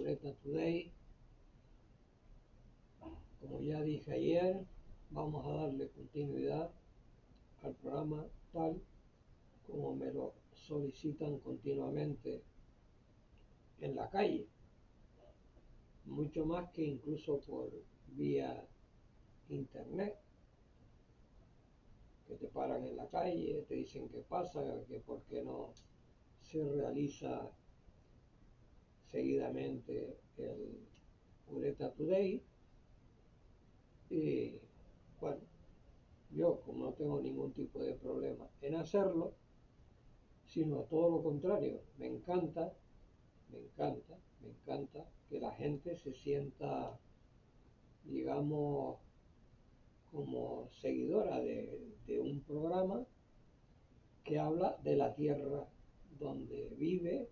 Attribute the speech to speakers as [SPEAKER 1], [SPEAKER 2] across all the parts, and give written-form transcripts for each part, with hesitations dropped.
[SPEAKER 1] Pureta Today. Como ya dije ayer, vamos a darle continuidad al programa tal como me lo solicitan continuamente en la calle, mucho más que incluso por vía internet, que te paran en la calle, te dicen qué pasa, que por qué no se realiza seguidamente el Pureta Today. Y bueno, yo como no tengo ningún tipo de problema en hacerlo, sino todo lo contrario, me encanta que la gente se sienta, digamos, como seguidora de un programa que habla de la tierra donde vive,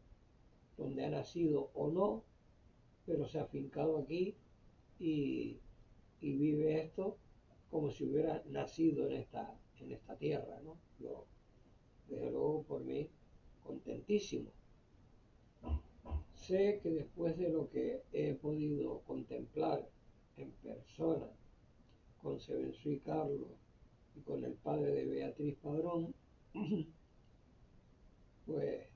[SPEAKER 1] donde ha nacido o no, pero se ha afincado aquí y vive esto como si hubiera nacido en esta tierra, ¿no? Yo, desde luego, por mí, contentísimo. Sé que después de lo que he podido contemplar en persona con Sebensui Carlos y con el padre de Beatriz Padrón, pues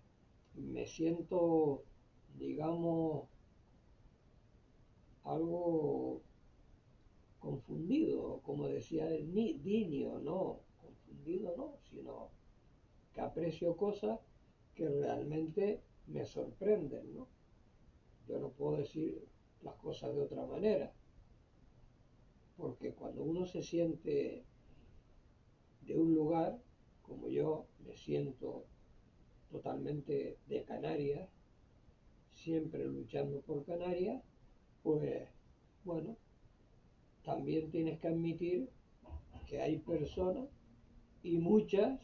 [SPEAKER 1] me siento, digamos, algo confundido, como decía el niño, no, confundido no, sino que aprecio cosas que realmente me sorprenden, ¿no? Yo no puedo decir las cosas de otra manera, porque cuando uno se siente de un lugar, como yo me siento totalmente de Canarias, siempre luchando por Canarias, pues bueno, también tienes que admitir que hay personas y muchas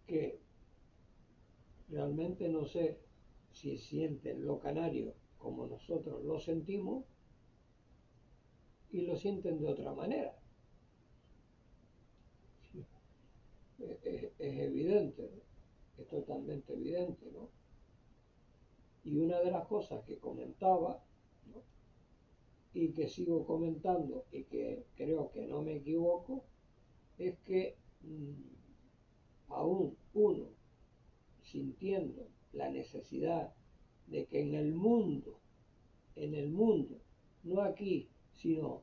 [SPEAKER 1] que realmente no sé si sienten lo canario como nosotros lo sentimos y lo sienten de otra manera. Es evidente, es totalmente evidente, ¿no? Y una de las cosas que comentaba, ¿no?, y que sigo comentando y que creo que no me equivoco, es que aún uno sintiendo la necesidad de que en el mundo, no aquí, sino,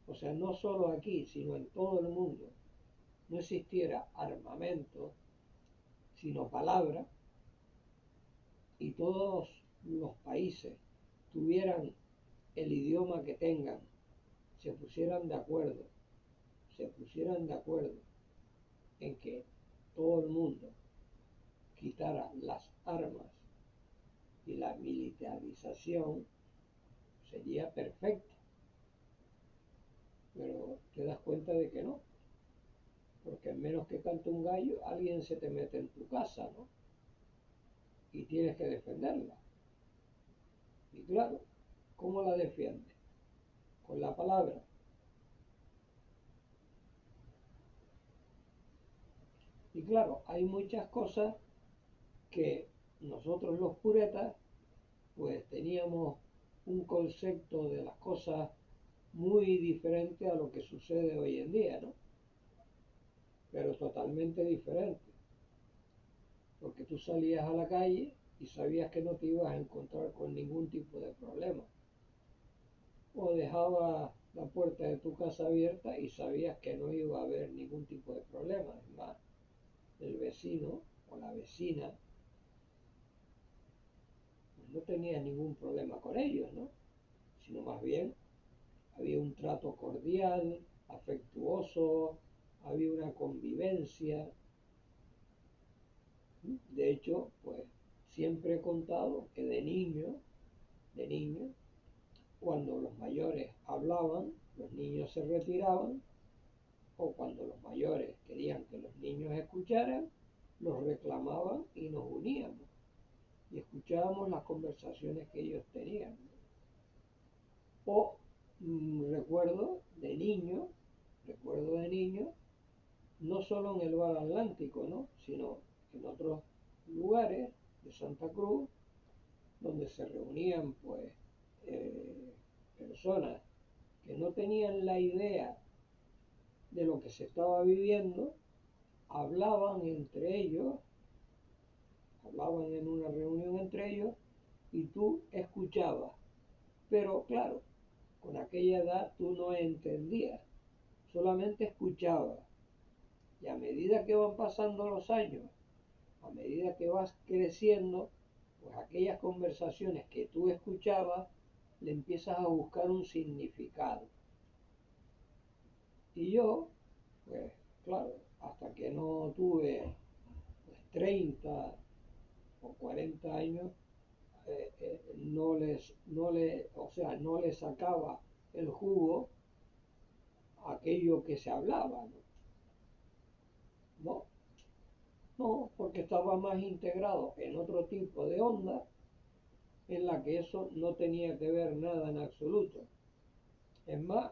[SPEAKER 1] o sea, no solo aquí, sino en todo el mundo, no existiera armamento, sino palabra, y todos los países tuvieran el idioma que tengan, se pusieran de acuerdo en que todo el mundo quitara las armas y la militarización, sería perfecto. Pero te das cuenta de que no, porque en menos que cante un gallo, alguien se te mete en tu casa, ¿no? Y tienes que defenderla. Y claro, ¿cómo la defiendes? Con la palabra. Y claro, hay muchas cosas que nosotros los puretas pues teníamos un concepto de las cosas muy diferente a lo que sucede hoy en día, ¿no? Pero totalmente diferente. Porque tú salías a la calle y sabías que no te ibas a encontrar con ningún tipo de problema. O dejabas la puerta de tu casa abierta y sabías que no iba a haber ningún tipo de problema. Es más, el vecino o la vecina pues no tenía ningún problema con ellos, ¿no? Sino más bien había un trato cordial, afectuoso, había una convivencia. De hecho, pues siempre he contado que de niño, cuando los mayores hablaban, los niños se retiraban, o cuando los mayores querían que los niños escucharan, los reclamaban y nos uníamos y escuchábamos las conversaciones que ellos tenían. O recuerdo de niño, no solo en el Bar Atlántico, ¿no?, sino en otros lugares de Santa Cruz, donde se reunían pues personas que no tenían la idea de lo que se estaba viviendo, hablaban entre ellos, hablaban en una reunión entre ellos y tú escuchabas. Pero claro, con aquella edad tú no entendías, solamente escuchabas. Y a medida que van pasando los años, a medida que vas creciendo, pues aquellas conversaciones que tú escuchabas, le empiezas a buscar un significado. Y yo, pues claro, hasta que no tuve pues, 30 o 40 años, no les sacaba el jugo a aquello que se hablaba, ¿no? No, no, porque estaba más integrado en otro tipo de onda en la que eso no tenía que ver nada en absoluto. Es más,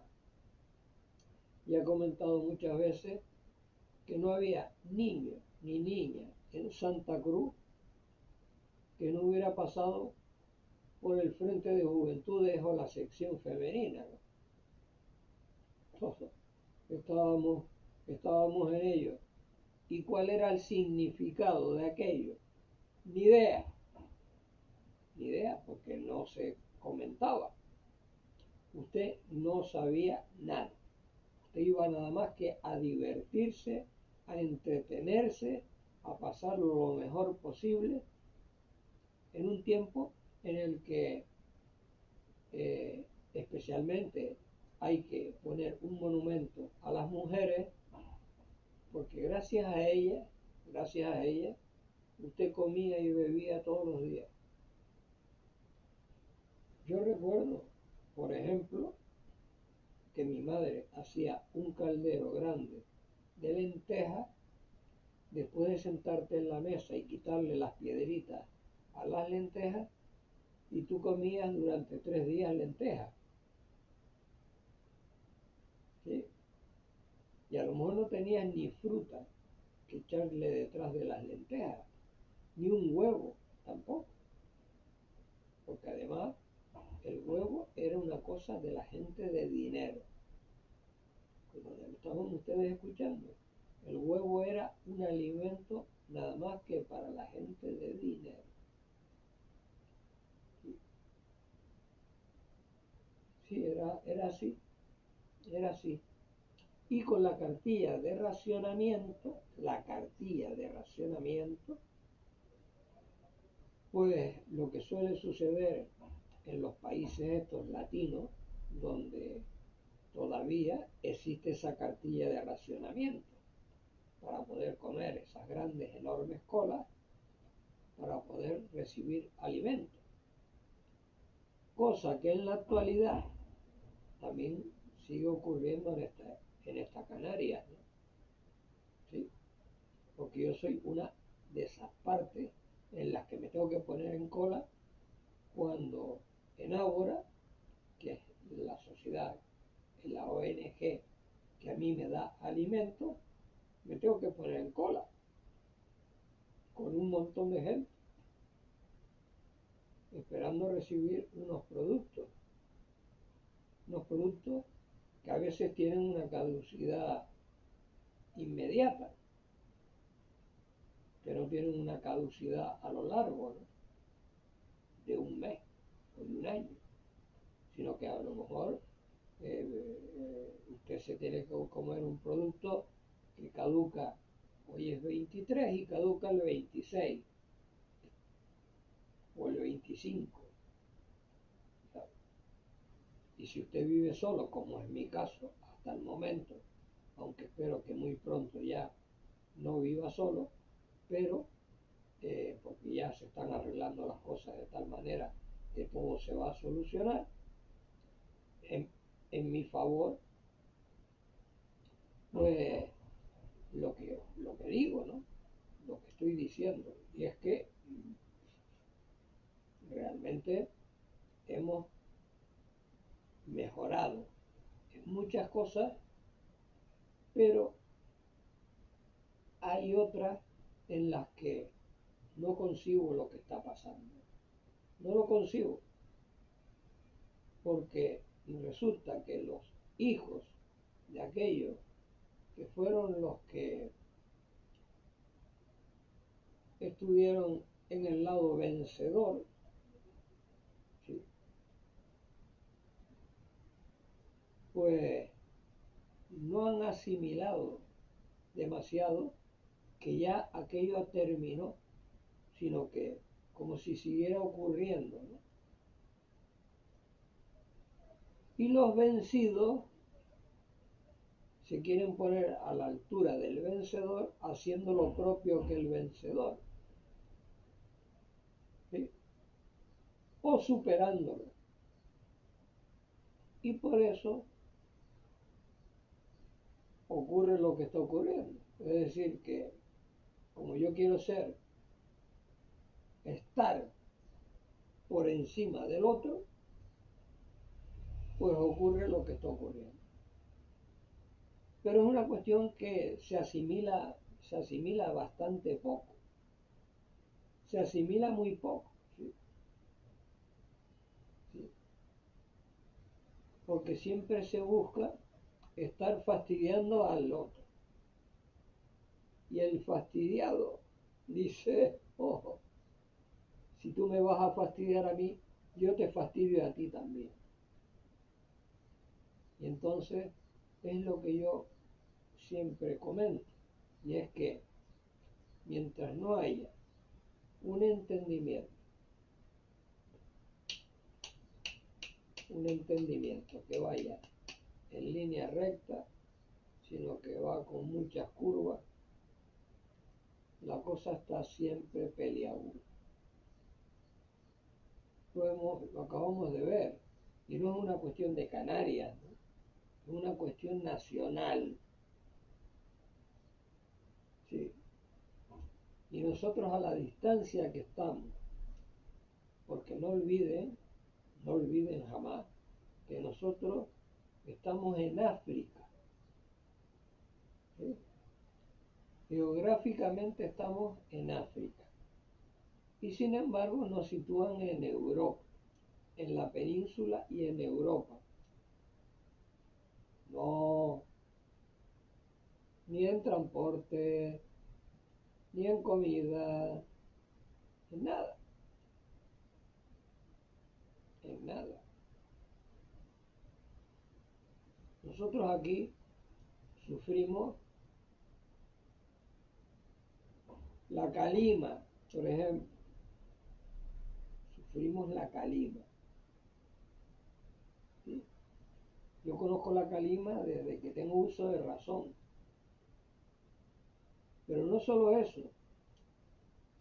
[SPEAKER 1] ya he comentado muchas veces que no había niño ni niña en Santa Cruz que no hubiera pasado por el Frente de Juventudes o la sección femenina, ¿no? Estábamos, estábamos en ello. ¿Y cuál era el significado de aquello? Ni idea, ni idea, porque no se comentaba. Usted no sabía nada. Usted iba nada más que a divertirse, a entretenerse, a pasarlo lo mejor posible en un tiempo en el que especialmente hay que poner un monumento a las mujeres, porque gracias a ellas, usted comía y bebía todos los días. Yo recuerdo, por ejemplo, que mi madre hacía un caldero grande de lentejas, después de sentarte en la mesa y quitarle las piedritas a las lentejas, y tú comías durante 3 días lentejas, ¿sí? Y a lo mejor no tenías ni fruta que echarle detrás de las lentejas, ni un huevo tampoco, porque además el huevo era una cosa de la gente de dinero. Como estaban ustedes escuchando, el huevo era un alimento nada más que para la gente de dinero. Sí, era así, era así. Y con la cartilla de racionamiento, pues lo que suele suceder en los países estos latinos, donde todavía existe esa cartilla de racionamiento para poder comer esas grandes, enormes colas, para poder recibir alimentos. Cosa que en la actualidad también sigue ocurriendo en esta Canarias, ¿no? ¿Sí? Porque yo soy una de esas partes en las que me tengo que poner en cola cuando en Ágora, que es la sociedad, la ONG que a mí me da alimento, me tengo que poner en cola con un montón de gente esperando recibir unos productos que a veces tienen una caducidad inmediata, que no tienen una caducidad a lo largo, ¿no? De un mes o de un año, sino que a lo mejor usted se tiene que comer un producto que caduca, hoy es 23 y caduca el 26 o el 25. Y si usted vive solo, como es mi caso hasta el momento, aunque espero que muy pronto ya no viva solo, pero porque ya se están arreglando las cosas de tal manera que todo se va a solucionar en, en mi favor, pues lo que digo, ¿no? Lo que estoy diciendo, y es que realmente hemos mejorado en muchas cosas, pero hay otras en las que no concibo lo que está pasando. No lo concibo, porque resulta que los hijos de aquellos que fueron los que estuvieron en el lado vencedor, ¿sí? Pues no han asimilado demasiado que ya aquello terminó, sino que como si siguiera ocurriendo, ¿no? Y los vencidos se quieren poner a la altura del vencedor haciendo lo propio que el vencedor, ¿sí? O superándolo. Y por eso ocurre lo que está ocurriendo. Es decir, que como yo quiero estar por encima del otro, pues ocurre lo que está ocurriendo. Pero es una cuestión que se asimila bastante poco, se asimila muy poco, ¿sí? ¿Sí? Porque siempre se busca estar fastidiando al otro. Y el fastidiado dice, ojo, si tú me vas a fastidiar a mí, yo te fastidio a ti también. Y entonces es lo que yo siempre comento, y es que mientras no haya un entendimiento, que vaya en línea recta, sino que va con muchas curvas, la cosa está siempre peleaguda. Lo acabamos de ver, y no es una cuestión de Canarias, ¿no? Es una cuestión nacional, ¿sí? Y nosotros a la distancia que estamos, porque no olviden jamás que nosotros estamos en África, ¿sí? Geográficamente estamos en África. Y sin embargo nos sitúan en Europa, en la península y en Europa. No, ni en transporte, ni en comida, en nada, en nada. Nosotros aquí sufrimos la calima, por ejemplo, sufrimos la calima, ¿sí? Yo conozco la calima desde que tengo uso de razón, pero no solo eso,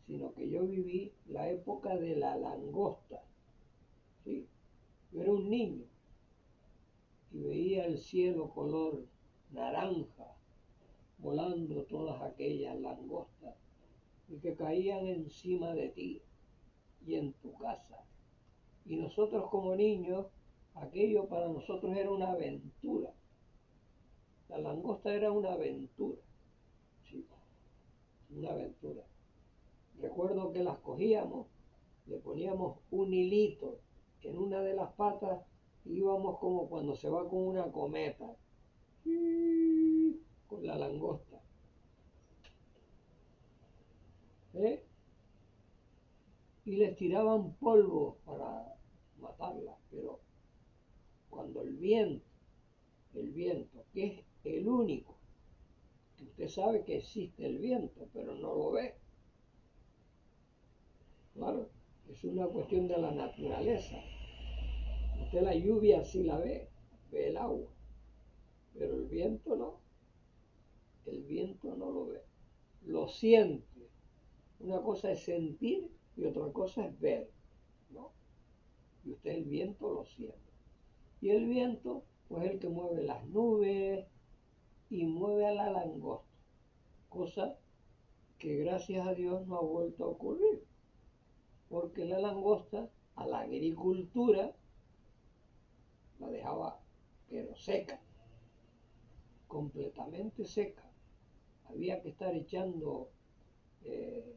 [SPEAKER 1] sino que yo viví la época de la langosta, ¿sí? Yo era un niño y veía el cielo color naranja, volando todas aquellas langostas y que caían encima de ti y en tu casa. Y nosotros como niños, aquello para nosotros era una aventura. La langosta era una aventura, sí, una aventura. Recuerdo que las cogíamos, le poníamos un hilito en una de las patas y íbamos como cuando se va con una cometa, con la langosta, ¿eh? Y les tiraban polvo para matarla, pero cuando el viento, que es el único, que usted sabe que existe el viento, pero no lo ve, claro, es una cuestión de la naturaleza. Usted la lluvia sí la ve el agua, pero el viento no lo ve, lo siente. Una cosa es sentir y otra cosa es ver, ¿no? Y usted el viento lo siente. Y el viento, pues es el que mueve las nubes y mueve a la langosta, cosa que gracias a Dios no ha vuelto a ocurrir, porque la langosta a la agricultura la dejaba pero seca, completamente seca. Había que estar echando eh,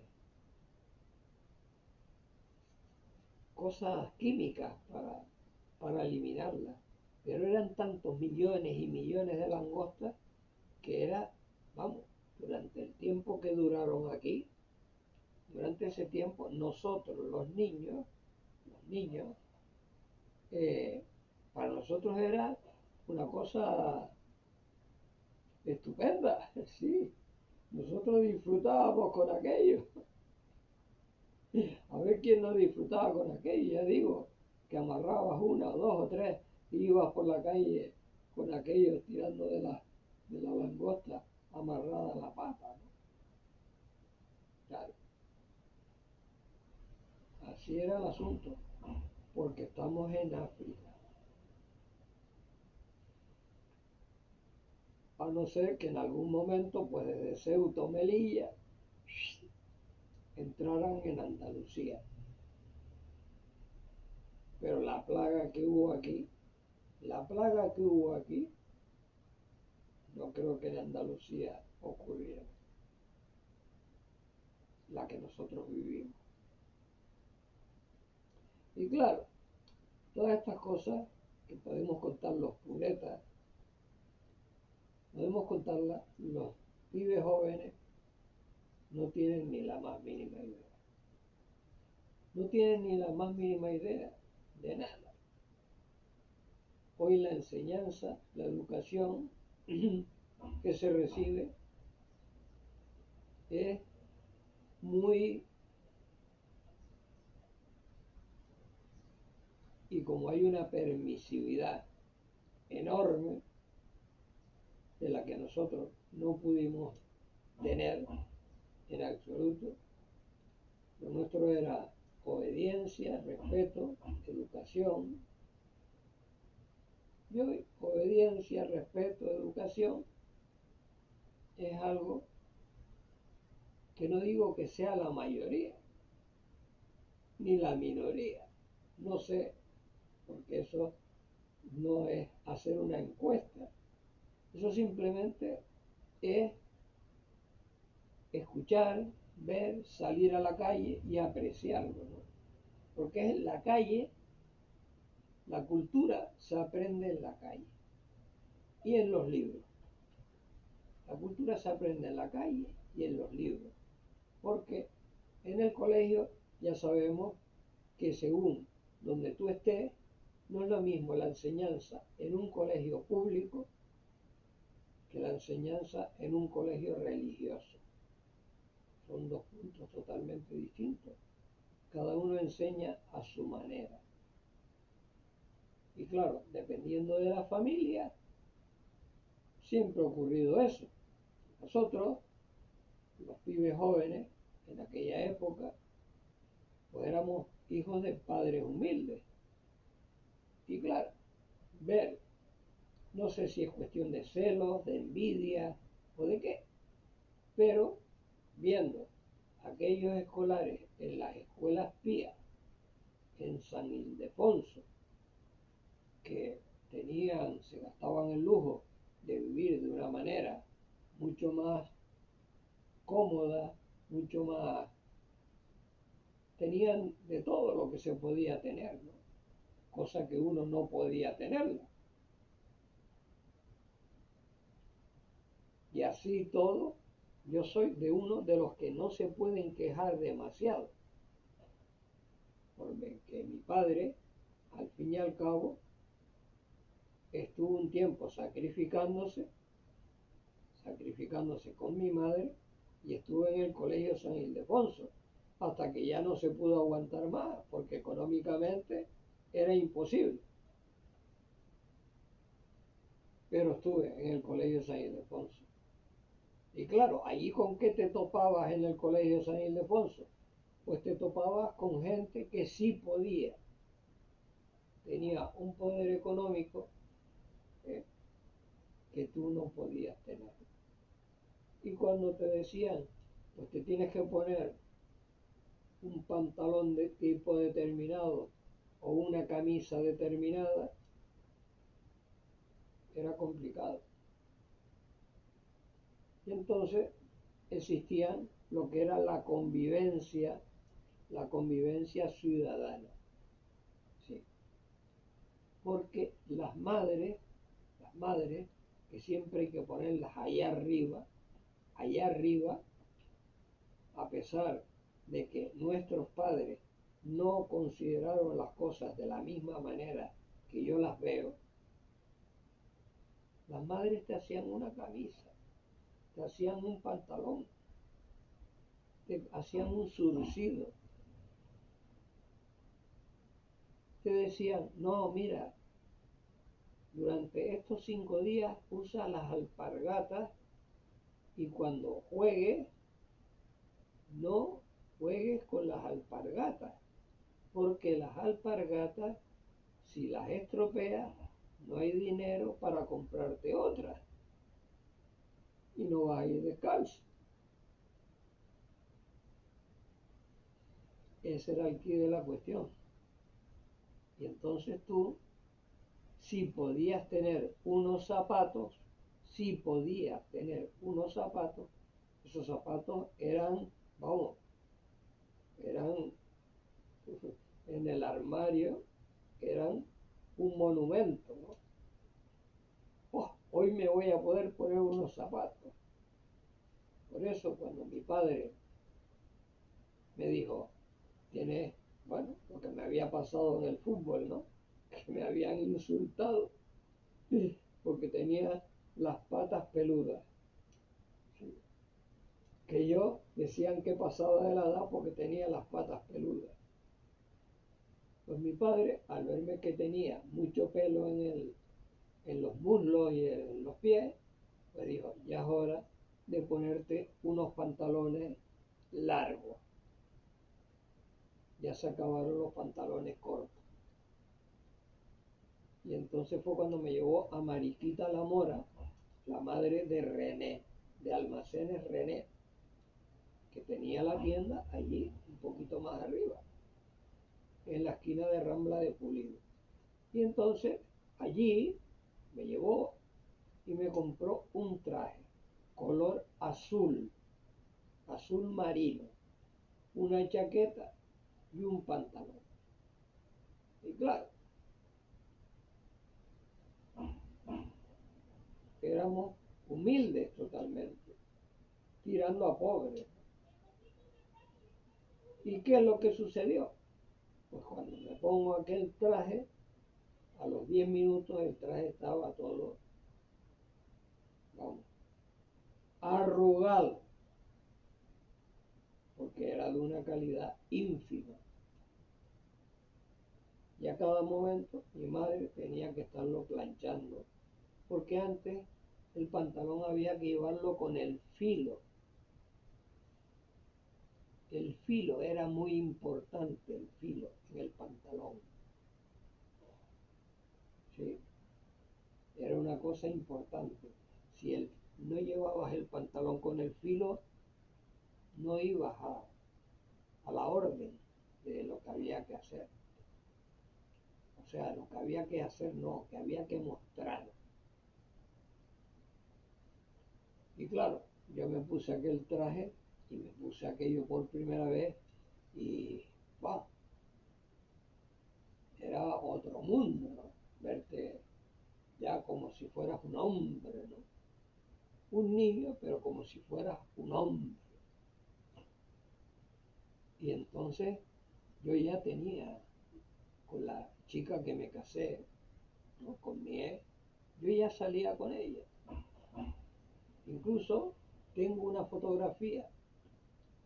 [SPEAKER 1] cosas químicas para eliminarlas. Pero eran tantos millones y millones de langostas que era, vamos, durante el tiempo que duraron aquí, durante ese tiempo, nosotros, los niños, eh, para nosotros era una cosa estupenda, sí. Nosotros disfrutábamos con aquello. A ver quién no disfrutaba con aquello, ya digo, que amarrabas una o dos o tres y ibas por la calle con aquello tirando de la langosta amarrada a la pata, ¿no? Claro, así era el asunto, porque estamos en África. A no ser que en algún momento, pues desde Ceuta o Melilla, entraran en Andalucía. Pero la plaga que hubo aquí, no creo que en Andalucía ocurriera, la que nosotros vivimos. Y claro, todas estas cosas que podemos contar los puretas, podemos contarlas los pibes jóvenes, no tienen ni la más mínima idea. No tienen ni la más mínima idea de nada. Hoy la enseñanza, la educación que se recibe es muy, y como hay una permisividad enorme de la que nosotros no pudimos tener en absoluto, lo nuestro era obediencia, respeto, educación. Y hoy obediencia, respeto, educación es algo que no digo que sea la mayoría, ni la minoría. No sé, porque eso no es hacer una encuesta. Eso simplemente es escuchar, ver, salir a la calle y apreciarlo, ¿no? Porque es en la calle, la cultura se aprende en la calle y en los libros. La cultura se aprende en la calle y en los libros. Porque en el colegio ya sabemos que según donde tú estés, no es lo mismo la enseñanza en un colegio público que la enseñanza en un colegio religioso. Son dos puntos totalmente distintos. Cada uno enseña a su manera. Y claro, dependiendo de la familia, siempre ha ocurrido eso. Nosotros, los pibes jóvenes, en aquella época, pues éramos hijos de padres humildes. Y claro, ver, no sé si es cuestión de celos, de envidia o de qué, pero viendo aquellos escolares en las escuelas pías en San Ildefonso, que se gastaban el lujo de vivir de una manera mucho más cómoda, mucho más, tenían de todo lo que se podía tener, ¿no? Cosa que uno no podía tenerla. Y así todo, yo soy de uno de los que no se pueden quejar demasiado, porque mi padre, al fin y al cabo, estuvo un tiempo sacrificándose con mi madre, y estuve en el colegio San Ildefonso, hasta que ya no se pudo aguantar más, porque económicamente era imposible. Pero estuve en el colegio San Ildefonso. Y claro, allí con qué te topabas en el colegio San Ildefonso, pues te topabas con gente que sí podía, tenía un poder económico eh, que tú no podías tener. Y cuando te decían, pues te tienes que poner un pantalón de tipo determinado o una camisa determinada, era complicado. Y entonces existían lo que era la convivencia ciudadana. las madres, que siempre hay que ponerlas allá arriba, a pesar de que nuestros padres no consideraron las cosas de la misma manera que yo las veo, las madres te hacían una camisa, te hacían un pantalón, te hacían un surcido, te decían, no, mira, durante estos 5 días usa las alpargatas y cuando juegues, no juegues con las alpargatas, porque las alpargatas, si las estropeas, no hay dinero para comprarte otras y no vas a ir descalzo. Ese era el quid de la cuestión. Y entonces tú, si podías tener unos zapatos, esos zapatos eran, vamos, eran en el armario, eran un monumento, ¿no? Oh, hoy me voy a poder poner unos zapatos. Por eso cuando mi padre me dijo, tienes, bueno, lo que me había pasado en el fútbol, ¿no? Que me habían insultado porque tenía las patas peludas. Sí. Que yo decían que pasaba de la edad porque tenía las patas peludas. Pues mi padre, al verme que tenía mucho pelo en los muslos y en los pies, pues dijo, ya es hora de ponerte unos pantalones largos. Ya se acabaron los pantalones cortos. Y entonces fue cuando me llevó a Mariquita La Mora, la madre de René, de Almacenes René, que tenía la tienda allí, un poquito más arriba, en la esquina de Rambla de Pulido. Y entonces allí me llevó y me compró un traje, color azul, azul marino, una chaqueta y un pantalón. Y claro, éramos humildes totalmente, tirando a pobres. ¿Y qué es lo que sucedió? Pues cuando me pongo aquel traje, a los 10 minutos el traje estaba todo, vamos, arrugado, porque era de una calidad ínfima. Y a cada momento mi madre tenía que estarlo planchando, porque antes el pantalón había que llevarlo con el filo. El filo era muy importante, el filo en el pantalón. ¿Sí? Era una cosa importante. Si no llevabas el pantalón con el filo, no ibas a la orden de lo que había que hacer. O sea, lo que había que hacer no, que había que mostrar. Y claro, yo me puse aquel traje y me puse aquello por primera vez y wow, era otro mundo, ¿no? Verte ya como si fueras un hombre, ¿no? Un niño, pero como si fueras un hombre. Y entonces yo ya tenía, con la chica que me casé, ¿no? Con mi ex, yo ya salía con ella. Incluso tengo una fotografía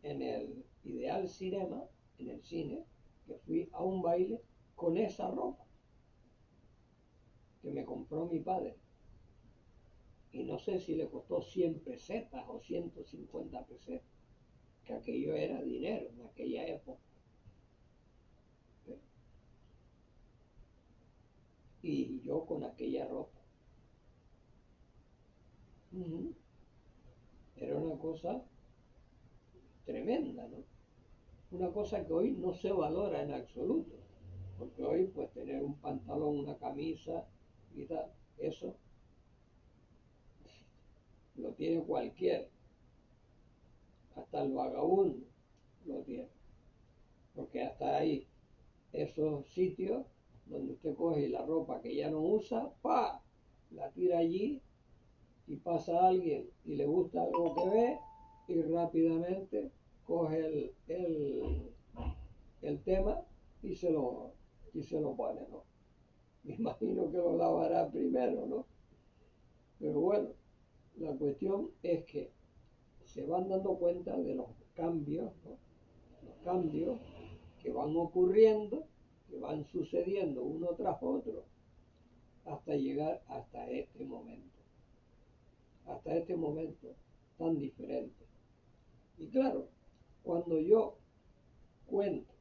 [SPEAKER 1] en el Ideal Cinema, en el cine, que fui a un baile con esa ropa que me compró mi padre. Y no sé si le costó 100 pesetas o 150 pesetas, que aquello era dinero en aquella época. Y yo con aquella ropa. Era una cosa tremenda, ¿no? Una cosa que hoy no se valora en absoluto, porque hoy pues tener un pantalón, una camisa y tal, eso lo tiene cualquiera, hasta el vagabundo lo tiene, porque hasta ahí esos sitios donde usted coge la ropa que ya no usa, ¡pa! La tira allí y pasa a alguien y le gusta algo que ve y rápidamente coge el tema y se lo pone, ¿no? Me imagino que lo lavará primero, ¿no? Pero bueno, la cuestión es que se van dando cuenta de los cambios, ¿no? Los cambios que van ocurriendo, que van sucediendo uno tras otro, hasta llegar hasta este momento tan diferente. Y claro, cuando yo cuento,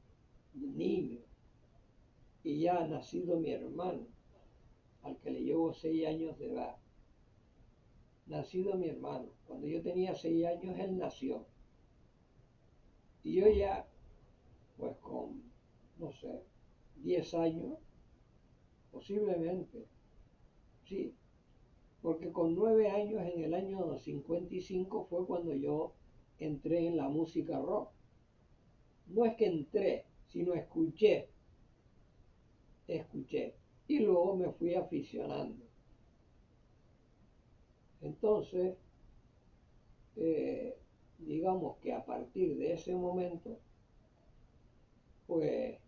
[SPEAKER 1] niño, y ya ha nacido mi hermano, al que le llevo 6 años de edad, nacido mi hermano, cuando yo tenía 6 años él nació, y yo ya, pues con, no sé, 10 años, posiblemente, sí, porque con 9 años, en el año 55, fue cuando yo entré en la música rock. No es que entré, sino escuché, y luego me fui aficionando. Entonces, digamos que a partir de ese momento, pues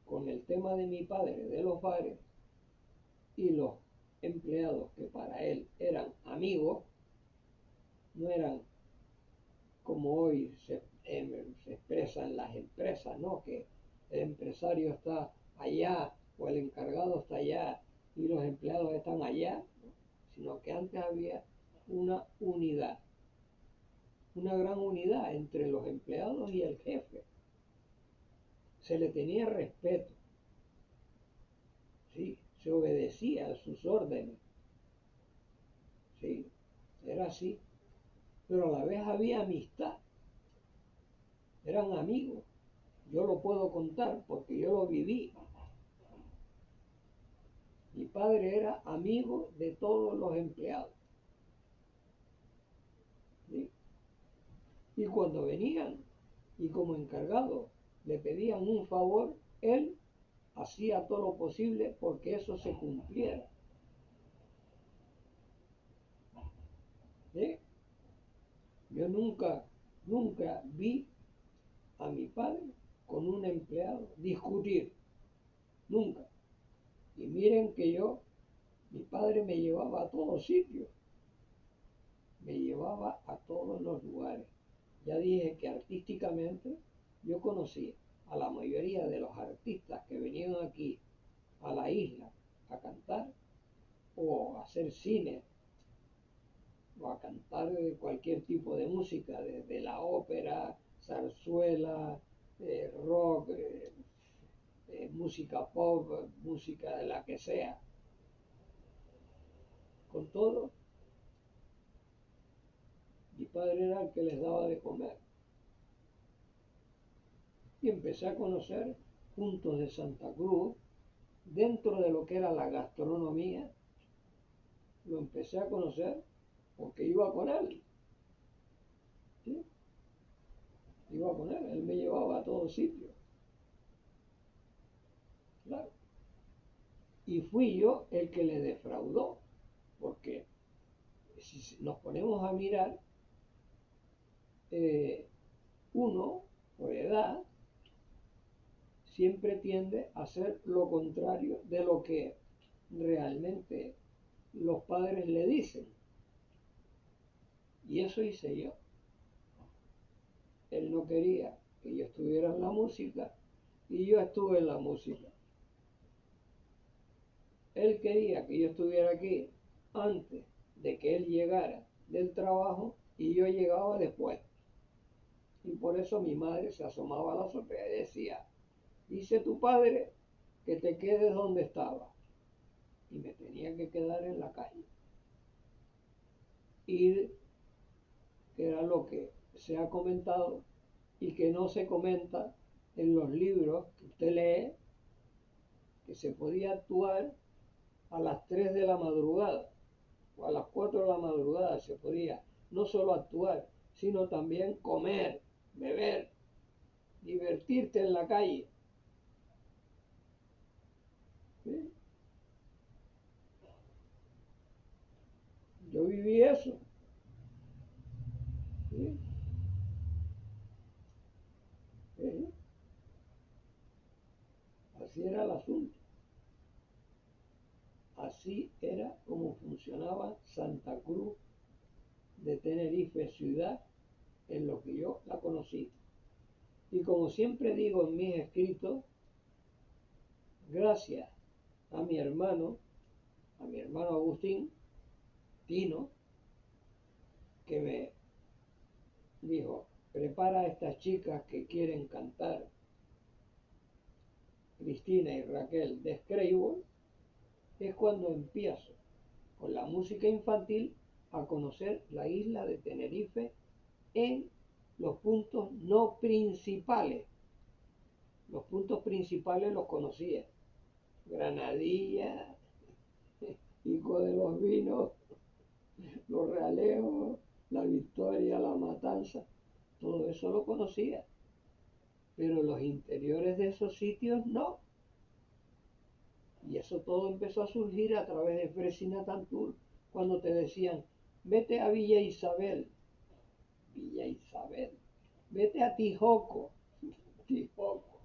[SPEAKER 1] con el tema de mi padre, de los bares, y los empleados que para él eran amigos, no eran como hoy se expresan las empresas, ¿no? Que el empresario está allá o el encargado está allá y los empleados están allá, ¿no? Sino que antes había una unidad, una gran unidad entre los empleados y el jefe. Se le tenía respeto, ¿sí? Se obedecía a sus órdenes, ¿sí? Era así. Pero a la vez había amistad, eran amigos. Yo lo puedo contar porque yo lo viví. Mi padre era amigo de todos los empleados, ¿sí? Y cuando venían y como encargado le pedían un favor, él hacía todo lo posible porque eso se cumpliera, ¿sí? Yo nunca vi a mi padre con un empleado discutir, nunca. Y miren que mi padre me llevaba a todos sitios, me llevaba a todos los lugares. Ya dije que artísticamente yo conocí a la mayoría de los artistas que venían aquí a la isla a cantar o a hacer cine o a cantar cualquier tipo de música, desde la ópera, zarzuela, rock, música pop, música de la que sea. Con todo, mi padre era el que les daba de comer. Y empecé a conocer puntos de Santa Cruz dentro de lo que era la gastronomía. Lo empecé a conocer porque iba con él, ¿sí? Iba con él me llevaba a todos sitios, claro. Y fui yo el que le defraudó, porque si nos ponemos a mirar, uno, por edad, siempre tiende a hacer lo contrario de lo que realmente los padres le dicen. Y eso hice yo. Él no quería que yo estuviera en la música y yo estuve en la música. Él quería que yo estuviera aquí antes de que él llegara del trabajo y yo llegaba después. Y por eso mi madre se asomaba a la azotea y decía, dice tu padre que te quedes donde estaba. Y me tenía que quedar en la calle. Ir, que era lo que se ha comentado y que no se comenta en los libros que usted lee, que se podía actuar a las 3 de la madrugada o a las 4 de la madrugada. Se podía no solo actuar, sino también comer, beber, divertirte en la calle. viví eso. ¿Sí? ¿Sí? Así era el asunto. Así era como funcionaba Santa Cruz de Tenerife ciudad en lo que yo la conocí. Y como siempre digo en mis escritos, gracias a mi hermano Agustín Tino, que me dijo, prepara a estas chicas que quieren cantar, Cristina y Raquel de Scrabble, es cuando empiezo con la música infantil a conocer la isla de Tenerife en los puntos no principales. Los puntos principales los conocía. Granadilla, Pico de los Vinos, Los Realeos, La Victoria, La Matanza, todo eso lo conocía. Pero los interiores de esos sitios no. Y eso todo empezó a surgir a través de Fresina Tantur, cuando te decían, vete a Villa Isabel, Villa Isabel, vete a Tijoco, Tijoco,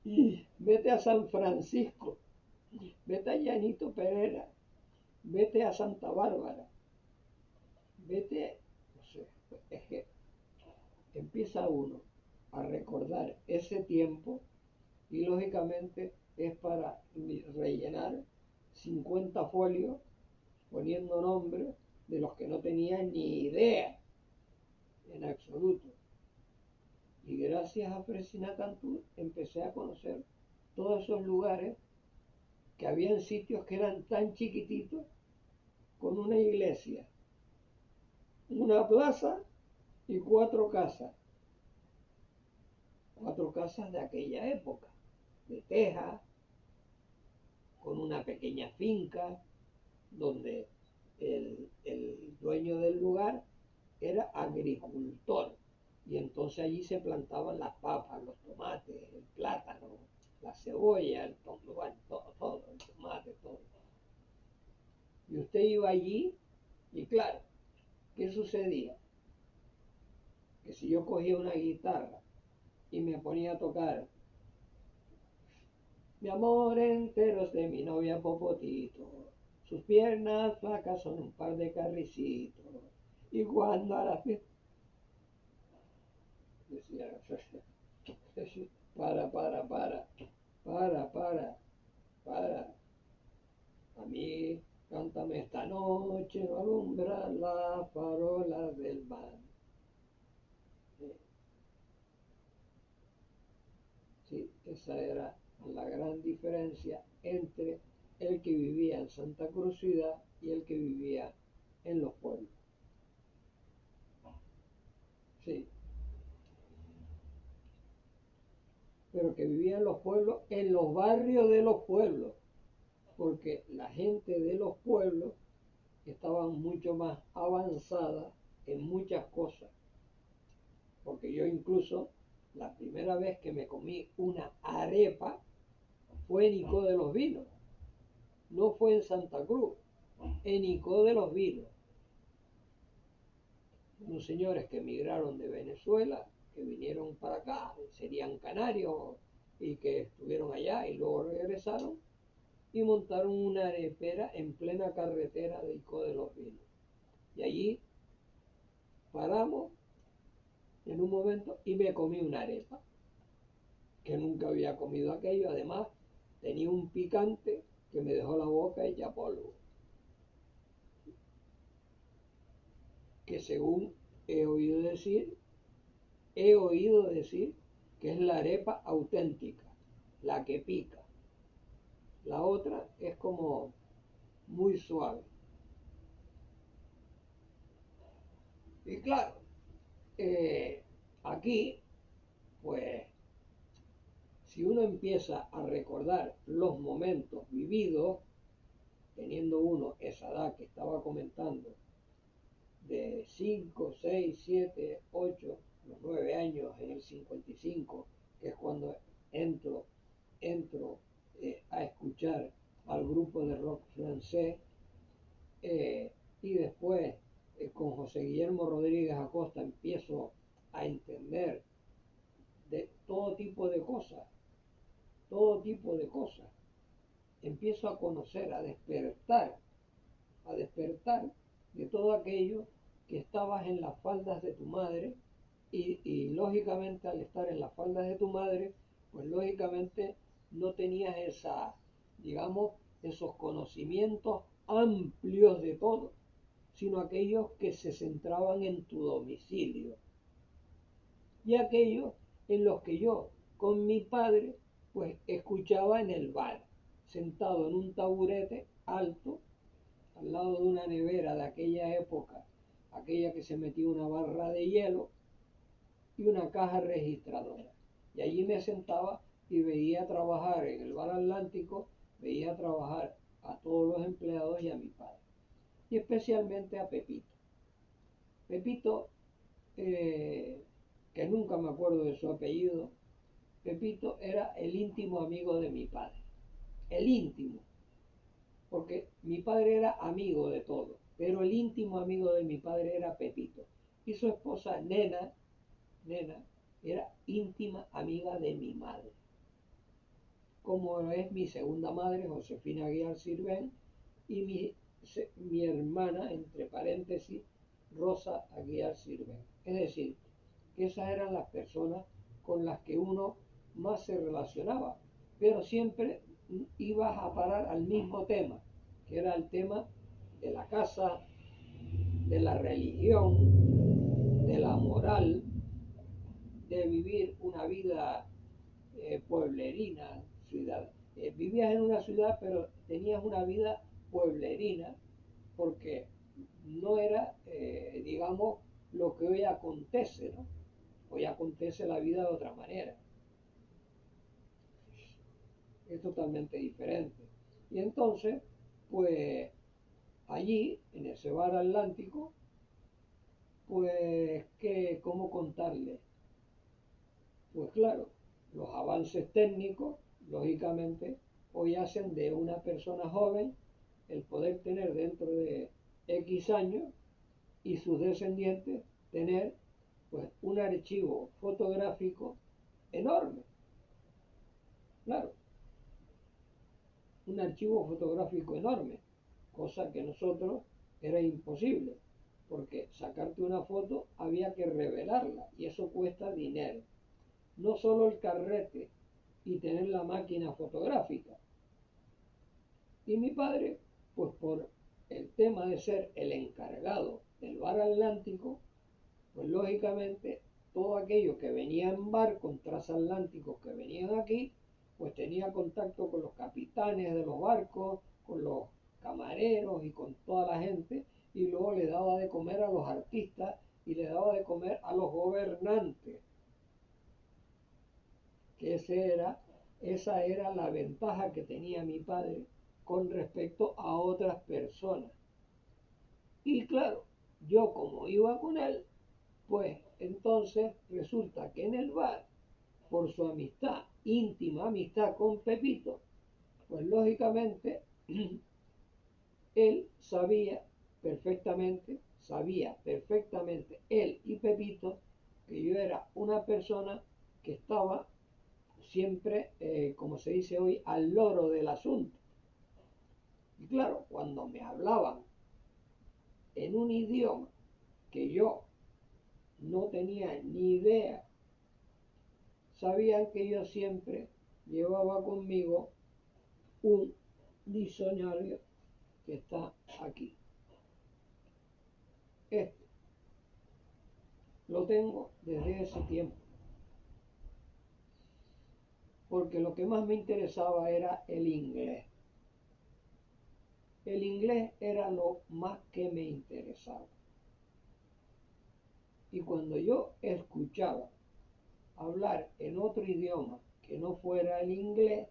[SPEAKER 1] y vete a San Francisco, vete a Llanito Pereira, vete a Santa Bárbara, vete, no sé, es que empieza uno a recordar ese tiempo y lógicamente es para rellenar 50 folios poniendo nombres de los que no tenía ni idea en absoluto. Y gracias a Fresina Cantú empecé a conocer todos esos lugares que habían sitios que eran tan chiquititos con una iglesia, una plaza y cuatro casas de aquella época, de teja, con una pequeña finca donde el dueño del lugar era agricultor y entonces allí se plantaban las papas, los tomates, el plátano, la cebolla, el tomate, todo, el tomate, todo. Y usted iba allí y claro, ¿qué sucedía? Que si yo cogía una guitarra y me ponía a tocar mi amor enteros de mi novia Popotito, sus piernas flacas son un par de carricitos, y cuando a la fiesta decía, para, para, a mí, cántame esta noche, no alumbra la farola del mar. Sí, esa era la gran diferencia entre el que vivía en Santa Cruz ciudad y el que vivía en los pueblos. Sí, pero que vivía en los pueblos, en los barrios de los pueblos, porque la gente de los pueblos estaban mucho más avanzada en muchas cosas. Porque yo incluso, la primera vez que me comí una arepa fue en Icó de los Vinos, no fue en Santa Cruz, en Icó de los Vinos. Unos señores que emigraron de Venezuela, que vinieron para acá, serían canarios y que estuvieron allá y luego regresaron y montaron una arepera en plena carretera de Icó de los Vinos. Y allí paramos en un momento y me comí una arepa, que nunca había comido aquello, además tenía un picante que me dejó la boca hecha polvo, que según he oído decir que es la arepa auténtica, la que pica. La otra es como muy suave. Y claro, aquí, pues, si uno empieza a recordar los momentos vividos, teniendo uno esa edad que estaba comentando, de 5 6 7 8 los 9 años en el 55, que es cuando entro, entro a escuchar al grupo de rock francés, y después con José Guillermo Rodríguez Acosta empiezo a entender de todo tipo de cosas, todo tipo de cosas. Empiezo a conocer, a despertar de todo aquello que estabas en las faldas de tu madre y lógicamente al estar en las faldas de tu madre, pues lógicamente no tenías digamos, esos conocimientos amplios de todo, sino aquellos que se centraban en tu domicilio y aquellos en los que yo con mi padre pues escuchaba en el bar, sentado en un taburete alto, al lado de una nevera de aquella época, aquella que se metía una barra de hielo y una caja registradora. Y allí me sentaba y veía trabajar en el bar Atlántico, veía trabajar a todos los empleados y a mi padre, y especialmente a Pepito. Pepito, que nunca me acuerdo de su apellido, Pepito era el íntimo amigo de mi padre, el íntimo, porque mi padre era amigo de todo, pero el íntimo amigo de mi padre era Pepito. Y su esposa Nena, era íntima amiga de mi madre, como es mi segunda madre, Josefina Aguiar Sirven, y mi hermana, entre paréntesis, Rosa Aguiar Sirven. Es decir, que esas eran las personas con las que uno más se relacionaba, pero siempre ibas a parar al mismo tema, que era el tema de la casa, de la religión, de la moral, de vivir una vida pueblerina, ciudad. Vivías en una ciudad, pero tenías una vida pueblerina, porque no era, digamos, lo que hoy acontece, ¿no? Hoy acontece la vida de otra manera. Es totalmente diferente. Y entonces, pues allí, en ese bar Atlántico, pues, ¿cómo contarle? Pues claro, los avances técnicos, lógicamente, hoy hacen de una persona joven el poder tener dentro de X años y sus descendientes tener pues un archivo fotográfico enorme, claro, un archivo fotográfico enorme, cosa que nosotros era imposible, porque sacarte una foto había que revelarla y eso cuesta dinero. No solo el carrete y tener la máquina fotográfica. Y mi padre, pues por el tema de ser el encargado del bar Atlántico, pues lógicamente todo aquello que venía en barcos transatlánticos que venían aquí, pues tenía contacto con los capitanes de los barcos, con los camareros y con toda la gente, y luego le daba de comer a los artistas y le daba de comer a los gobernantes, que esa era la ventaja que tenía mi padre con respecto a otras personas. Y claro, yo como iba con él, pues entonces resulta que en el bar, por su amistad, íntima amistad con Pepito, pues lógicamente él sabía perfectamente, él y Pepito, que yo era una persona que estaba siempre, como se dice hoy, al loro del asunto. Y claro, cuando me hablaban en un idioma que yo no tenía ni idea, sabían que yo siempre llevaba conmigo un diccionario que está aquí. Este lo tengo desde ese tiempo, porque lo que más me interesaba era el inglés. El inglés era lo más que me interesaba. Y cuando yo escuchaba hablar en otro idioma que no fuera el inglés,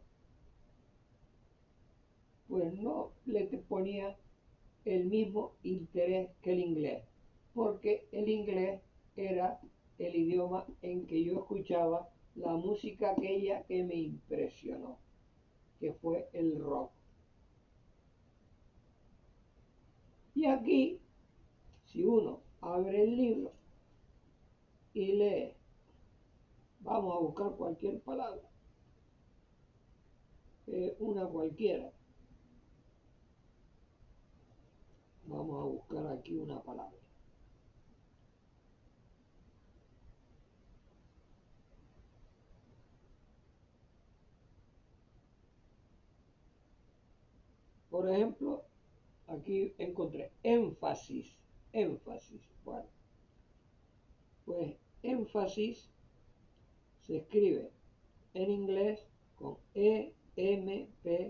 [SPEAKER 1] pues no le ponía el mismo interés que el inglés, porque el inglés era el idioma en que yo escuchaba la música aquella que me impresionó, que fue el rock. Y aquí, si uno abre el libro y lee, vamos a buscar cualquier palabra, una cualquiera. Vamos a buscar aquí una palabra. Por ejemplo, aquí encontré énfasis. Énfasis. Bueno, pues énfasis se escribe en inglés con EMPHASSES.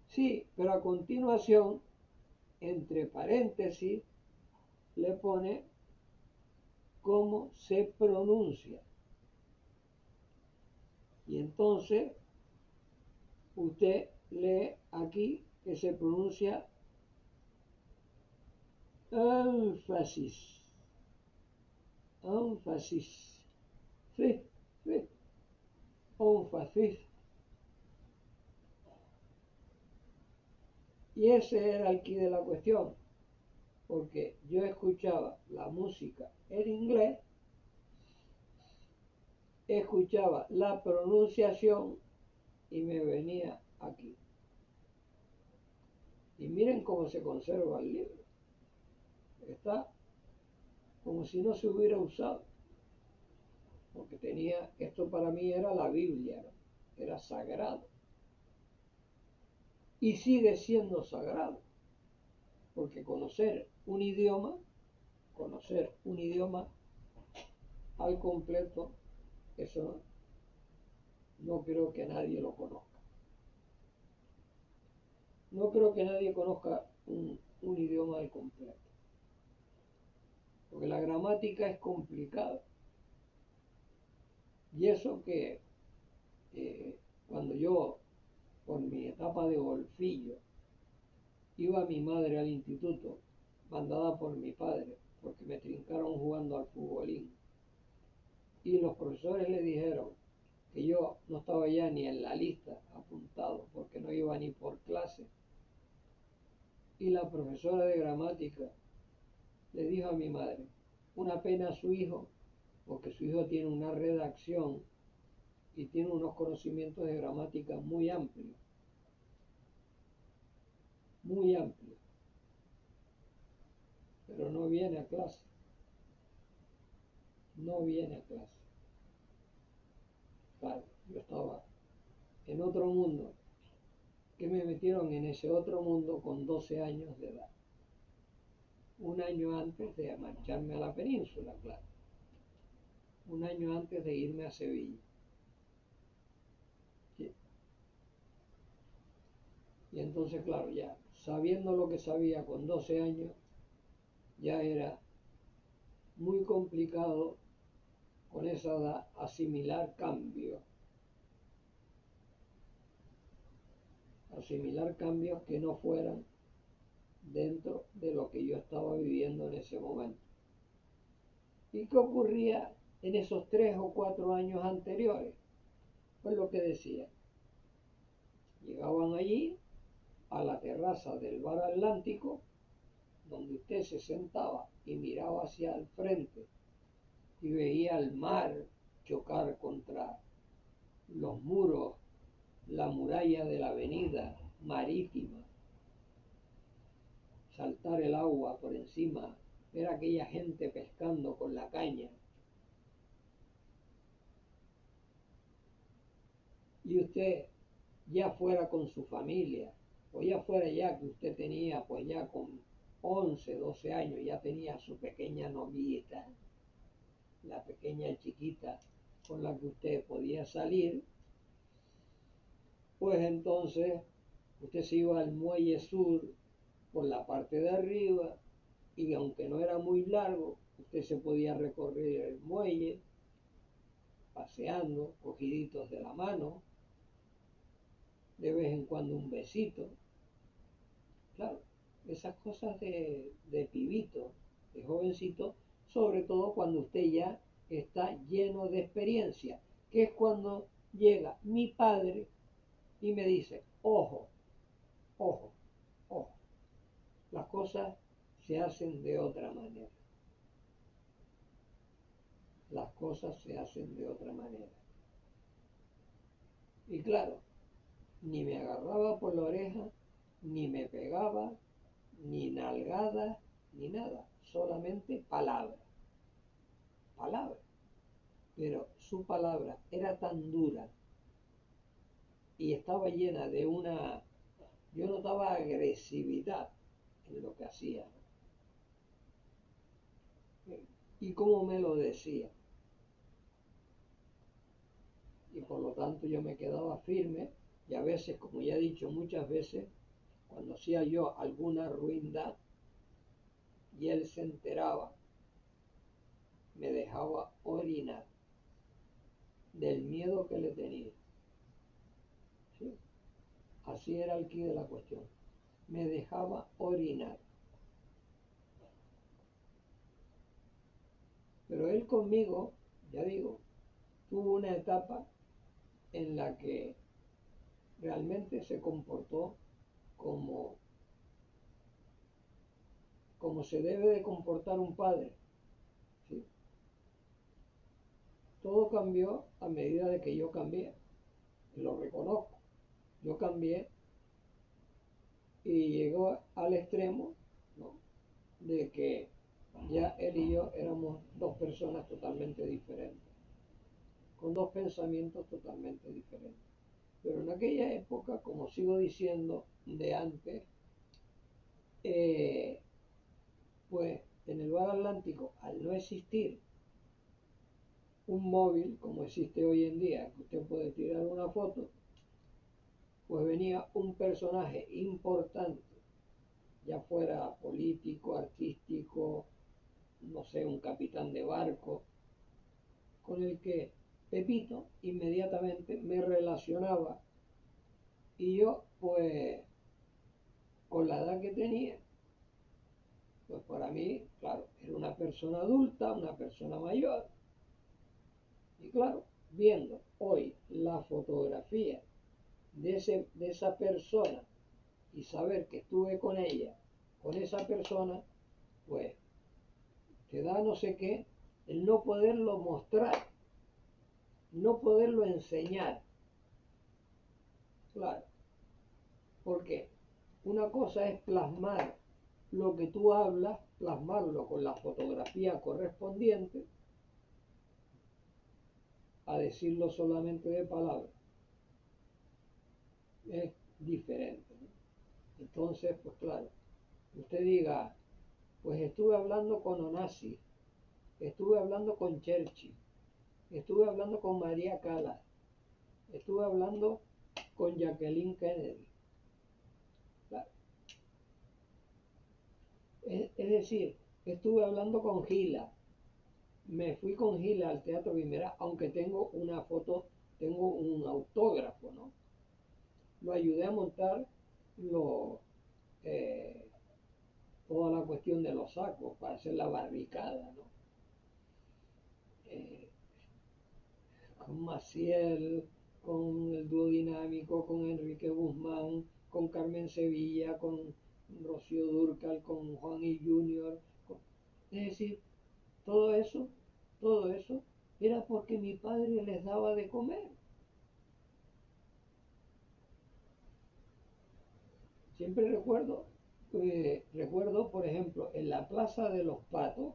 [SPEAKER 1] Sí, pero a continuación, entre paréntesis, le pone cómo se pronuncia. Y entonces usted lee aquí que se pronuncia énfasis. Énfasis. Sí, sí. Énfasis. Y ese era el quid de la cuestión, porque yo escuchaba la música en inglés, escuchaba la pronunciación y me venía aquí. Y miren cómo se conserva el libro. Está como si no se hubiera usado, porque tenía, esto para mí era la Biblia, era sagrado. Y sigue siendo sagrado, porque conocer un idioma al completo, eso no creo que nadie lo conozca. No creo que nadie conozca un idioma al completo, porque la gramática es complicada. Y eso que cuando yo, por mi etapa de golfillo, iba mi madre al instituto, mandada por mi padre, porque me trincaron jugando al futbolín. Y los profesores le dijeron que yo no estaba ya ni en la lista apuntado, porque no iba ni por clase. Y la profesora de gramática le dijo a mi madre, una pena a su hijo, porque su hijo tiene una redacción y tiene unos conocimientos de gramática muy amplios, pero no viene a clase, Claro, yo estaba en otro mundo, que me metieron en ese otro mundo con 12 años de edad, un año antes de marcharme a la península, claro, un año antes de irme a Sevilla. ¿Sí? Y entonces, claro, ya sabiendo lo que sabía con 12 años, ya era muy complicado con esa edad asimilar cambios que no fueran dentro de lo que yo estaba viviendo en ese momento. ¿Y qué ocurría en esos 3 o 4 años anteriores? Pues lo que decía, llegaban allí a la terraza del bar Atlántico, donde usted se sentaba y miraba hacia el frente y veía el mar chocar contra los muros, la muralla de la avenida marítima, saltar el agua por encima, ver a aquella gente pescando con la caña. Y usted, ya fuera con su familia, o ya fuera ya que usted tenía, pues ya con 11, 12 años, ya tenía su pequeña novita, la pequeña chiquita con la que usted podía salir, pues entonces usted se iba al muelle sur por la parte de arriba y aunque no era muy largo, usted se podía recorrer el muelle paseando, cogiditos de la mano, de vez en cuando un besito. Claro, esas cosas de pibito, de jovencito, sobre todo cuando usted ya está lleno de experiencia, que es cuando llega mi padre y me dice, ojo, ojo, ojo, las cosas se hacen de otra manera, las cosas se hacen de otra manera. Y claro, ni me agarraba por la oreja, ni me pegaba, ni nalgada, ni nada, solamente palabra, palabra. Pero su palabra era tan dura y estaba llena de una, yo notaba agresividad en lo que hacía, ¿no? Y cómo me lo decía. Y por lo tanto yo me quedaba firme y a veces, como ya he dicho muchas veces, cuando hacía yo alguna ruindad y él se enteraba, me dejaba orinar del miedo que le tenía. ¿Sí? Así era el quid de la cuestión. Me dejaba orinar. Pero él conmigo, ya digo, tuvo una etapa en la que realmente se comportó como, como se debe de comportar un padre. ¿Sí? Todo cambió a medida de que yo cambié, y lo reconozco. Yo cambié y llegó al extremo, ¿no?, de que ya él y yo éramos dos personas totalmente diferentes, con dos pensamientos totalmente diferentes. Pero en aquella época, como sigo diciendo de antes, eh, pues en el bar Atlántico, al no existir un móvil como existe hoy en día, que usted puede tirar una foto, pues venía un personaje importante, ya fuera político, artístico, no sé, un capitán de barco, con el que Pepito inmediatamente me relacionaba y yo, pues, con la edad que tenía, pues para mí, claro, era una persona adulta, una persona mayor, y claro, viendo hoy la fotografía de esa persona y saber que estuve con ella, con esa persona, pues te da no sé qué, el no poderlo mostrar, no poderlo enseñar. Claro, porque una cosa es plasmar lo que tú hablas, plasmarlo con la fotografía correspondiente, a decirlo solamente de palabras. Es diferente, ¿no? Entonces, pues claro, usted diga, pues estuve hablando con Onassis, estuve hablando con Churchill, estuve hablando con María Callas, estuve hablando con Jacqueline Kennedy. Claro. Es decir, estuve hablando con Gila, me fui con Gila al Teatro Guimerá, aunque tengo una foto, tengo un autógrafo, ¿no? Lo ayudé a montar lo, eh, toda la cuestión de los sacos para hacer la barricada, ¿no? Eh, con Maciel, con el dúo dinámico, con Enrique Guzmán, con Carmen Sevilla, con Rocío Dúrcal, con Juan y Junior. Es decir, todo eso era porque mi padre les daba de comer. Siempre recuerdo, por ejemplo, en la Plaza de los Patos,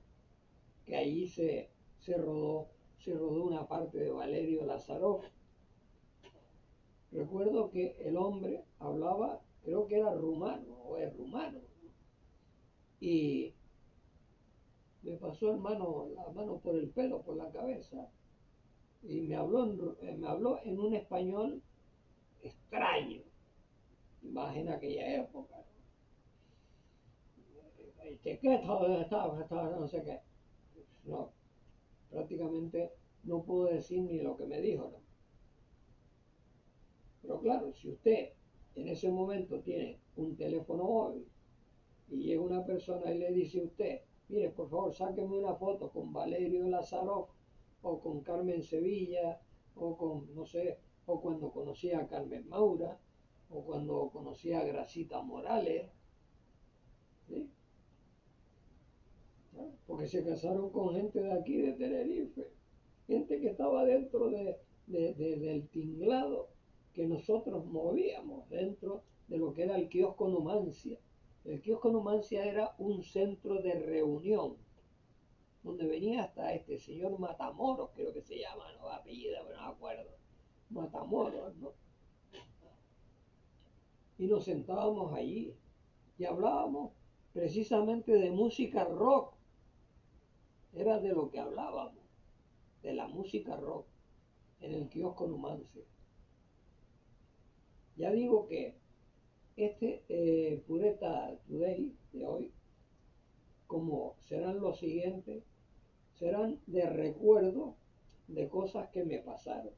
[SPEAKER 1] que allí se rodó, se rodó una parte de Valerio Lázaro. Recuerdo que el hombre hablaba, creo que era rumano o es rumano, y me pasó la mano por el pelo, por la cabeza, y me habló en un español extraño, más en aquella época. ¿Qué estaba, no sé qué? No, prácticamente no puedo decir ni lo que me dijo, ¿no? Pero claro, si usted en ese momento tiene un teléfono móvil y llega una persona y le dice a usted, mire, por favor, sáqueme una foto con Valerio Lázaro o con Carmen Sevilla o con, no sé, o cuando conocí a Carmen Maura, o cuando conocí a Gracita Morales, ¿sí? ¿No? Porque se casaron con gente de aquí, de Tenerife, gente que estaba dentro del tinglado que nosotros movíamos, dentro de lo que era el kiosco Numancia. El kiosco Numancia era un centro de reunión, donde venía hasta este señor Matamoros, creo que se llama, no apellido, pero no me acuerdo. Matamoros, ¿no? Y nos sentábamos allí y hablábamos precisamente de música rock. Era de lo que hablábamos, de la música rock, en el kiosco Numancia. Ya digo que este Pureta Today de hoy, como serán los siguientes, serán de recuerdo de cosas que me pasaron,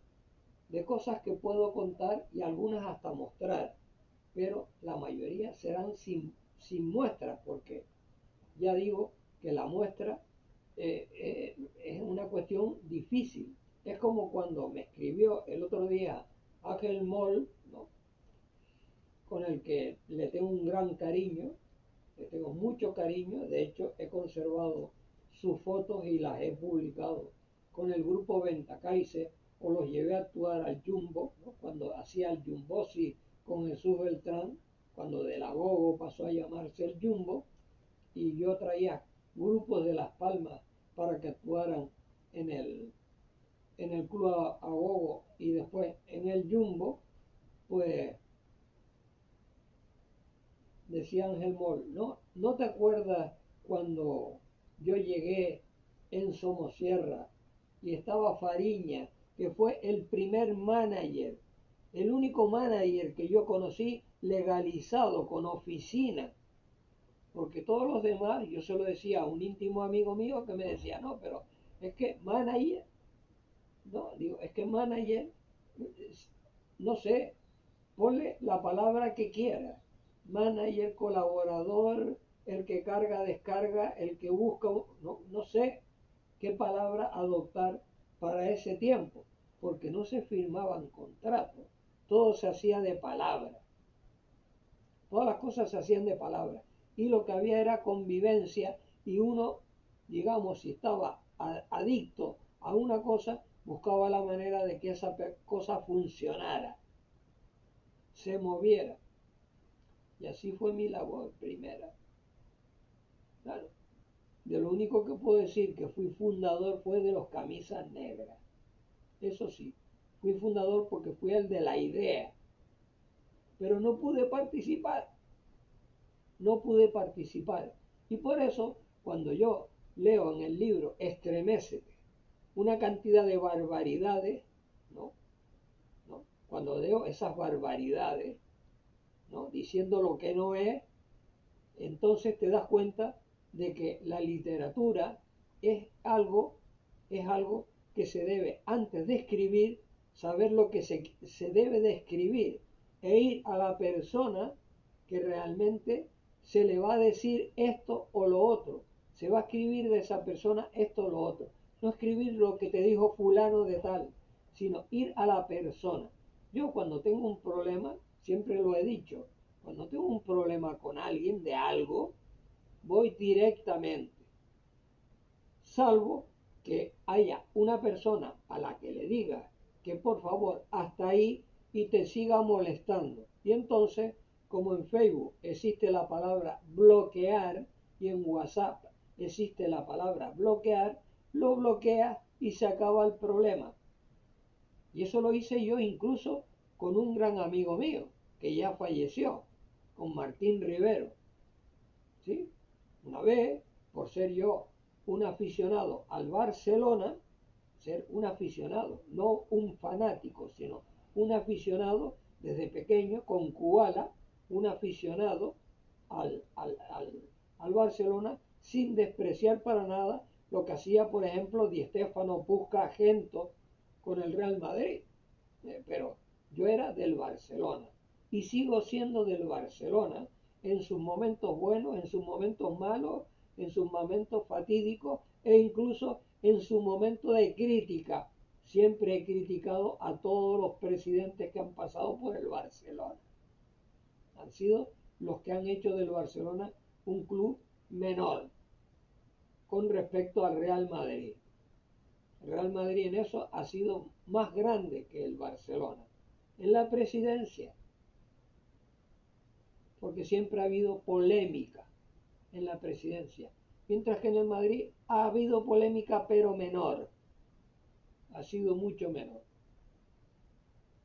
[SPEAKER 1] de cosas que puedo contar y algunas hasta mostrar, pero la mayoría serán sin muestras, porque ya digo que la muestra es una cuestión difícil. Es como cuando me escribió el otro día Ángel Moll, ¿no? Con el que le tengo un gran cariño, le tengo mucho cariño, de hecho he conservado sus fotos y las he publicado con el grupo Ventacaise, o los llevé a actuar al Jumbo, ¿no? Cuando hacía el Jumbosi con Jesús Beltrán, cuando de la Gogo pasó a llamarse el Jumbo, y yo traía grupos de Las Palmas para que actuaran en el Club Agogo y después en el Jumbo, pues decía Ángel Moll, ¿no te acuerdas cuando yo llegué en Somosierra y estaba Fariña, que fue el primer manager, el único manager que yo conocí legalizado con oficina? Porque todos los demás, yo se lo decía a un íntimo amigo mío que me decía, no, pero es que manager, no, digo, es que manager, no sé, ponle la palabra que quiera. Manager, colaborador, el que carga, descarga, el que busca, no sé qué palabra adoptar para ese tiempo, porque no se firmaban contratos, todo se hacía de palabra, todas las cosas se hacían de palabra, y lo que había era convivencia, y uno, digamos, si estaba adicto a una cosa, buscaba la manera de que esa cosa funcionara, se moviera. Y así fue mi labor primera. Claro, de lo único que puedo decir que fui fundador fue de los camisas negras. Eso sí, fui fundador porque fui el de la idea. Pero no pude participar. No pude participar. Y por eso, cuando yo leo en el libro Estremécete una cantidad de barbaridades, ¿no? ¿No? Cuando leo esas barbaridades, ¿no? Diciendo lo que no entonces te das cuenta de que la literatura es algo que se debe, antes de escribir, saber lo que se debe de escribir e ir a la persona que realmente se le va a decir esto o lo otro. Se va a escribir de esa persona esto o lo otro. No escribir lo que te dijo fulano de tal, sino ir a la persona. Yo cuando tengo un problema, siempre lo he dicho, cuando tengo un problema con alguien de algo, voy directamente, salvo que haya una persona a la que le diga que por favor hasta ahí y te siga molestando. Y entonces, como en Facebook existe la palabra bloquear y en WhatsApp existe la palabra bloquear, lo bloqueas y se acaba el problema. Y eso lo hice yo incluso con un gran amigo mío que ya falleció, con Martín Rivero. ¿Sí? Una vez, por ser yo un aficionado al Barcelona, ser un aficionado, no un fanático, sino un aficionado desde pequeño con Kubala, un aficionado al, al, al, al Barcelona, sin despreciar para nada lo que hacía, por ejemplo, Di Stéfano, Puskas, Gento con el Real Madrid. Pero yo era del Barcelona y sigo siendo del Barcelona en sus momentos buenos, en sus momentos malos, en sus momentos fatídicos e incluso en su momento de crítica. siempre he criticado a todos los presidentes que han pasado por el Barcelona. Han sido los que han hecho del Barcelona un club menor con respecto al Real Madrid. El Real Madrid en eso ha sido más grande que el Barcelona. En la presidencia, porque siempre ha habido polémica en la presidencia. Mientras que en el Madrid ha habido polémica, pero menor. Ha sido mucho menor.